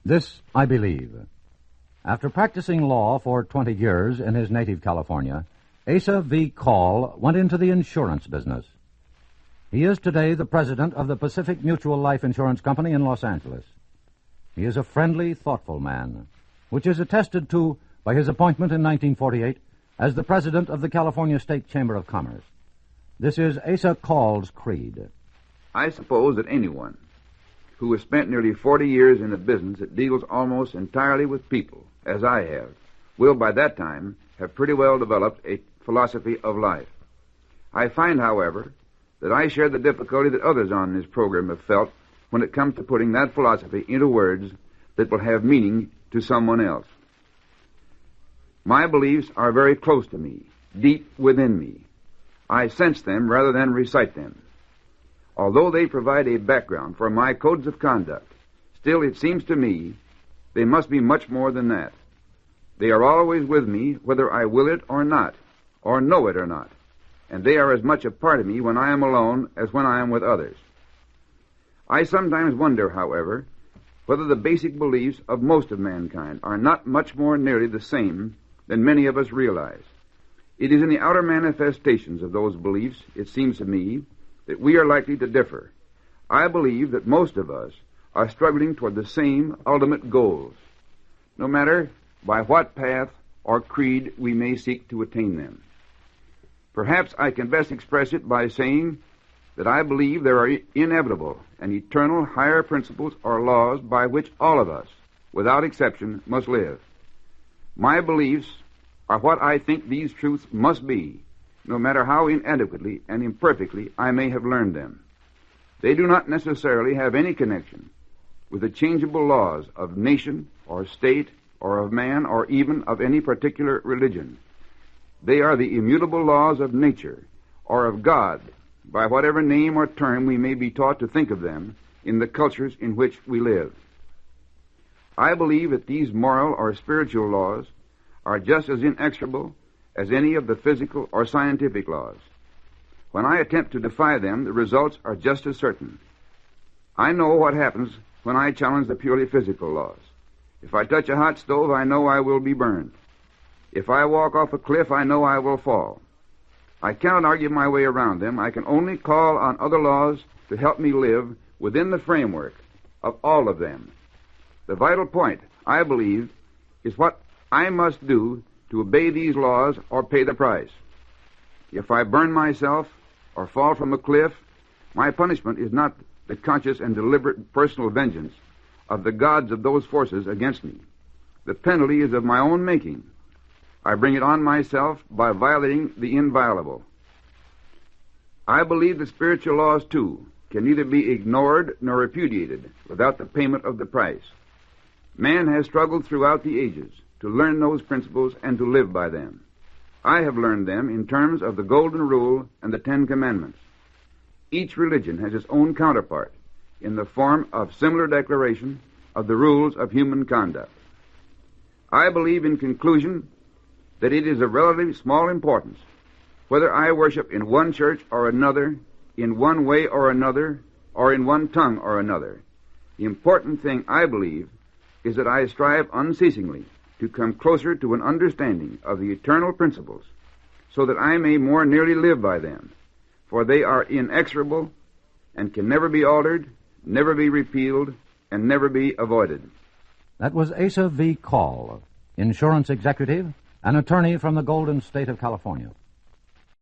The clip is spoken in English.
This I believe. After practicing law for 20 years in his native California, Asa V. Call went into the insurance business. He is today the president of the Pacific Mutual Life Insurance Company in Los Angeles. He is a friendly, thoughtful man, which is attested to by his appointment in 1948 as the president of the California State Chamber of Commerce. This is Asa Call's creed. I suppose that anyone who has spent nearly 40 years in a business that deals almost entirely with people, as I have, will by that time have pretty well developed a philosophy of life. I find, however, that I share the difficulty that others on this program have felt when it comes to putting that philosophy into words that will have meaning to someone else. My beliefs are very close to me, deep within me. I sense them rather than recite them. Although they provide a background for my codes of conduct, still it seems to me they must be much more than that. They are always with me whether I will it or not, or know it or not, and they are as much a part of me when I am alone as when I am with others. I sometimes wonder, however, whether the basic beliefs of most of mankind are not much more nearly the same than many of us realize. It is in the outer manifestations of those beliefs, it seems to me, that we are likely to differ. I believe that most of us are struggling toward the same ultimate goals, no matter by what path or creed we may seek to attain them. Perhaps I can best express it by saying that I believe there are inevitable and eternal higher principles or laws by which all of us, without exception, must live. My beliefs are what I think these truths must be, no matter how inadequately and imperfectly I may have learned them. They do not necessarily have any connection with the changeable laws of nation or state or of man or even of any particular religion. They are the immutable laws of nature or of God, by whatever name or term we may be taught to think of them in the cultures in which we live. I believe that these moral or spiritual laws are just as inexorable as any of the physical or scientific laws. When I attempt to defy them, the results are just as certain. I know what happens when I challenge the purely physical laws. If I touch a hot stove, I know I will be burned. If I walk off a cliff, I know I will fall. I cannot argue my way around them. I can only call on other laws to help me live within the framework of all of them. The vital point, I believe, is what I must do to obey these laws or pay the price. If I burn myself or fall from a cliff, my punishment is not the conscious and deliberate personal vengeance of the gods of those forces against me. The penalty is of my own making. I bring it on myself by violating the inviolable. I believe the spiritual laws, too, can neither be ignored nor repudiated without the payment of the price. Man has struggled throughout the ages to learn those principles and to live by them. I have learned them in terms of the Golden Rule and the Ten Commandments. Each religion has its own counterpart in the form of similar declaration of the rules of human conduct. I believe, in conclusion, that it is of relatively small importance whether I worship in one church or another, in one way or another, or in one tongue or another. The important thing, I believe, is that I strive unceasingly to come closer to an understanding of the eternal principles so that I may more nearly live by them, for they are inexorable and can never be altered, never be repealed, and never be avoided. That was Asa V. Call, insurance executive, an attorney from the Golden State of California.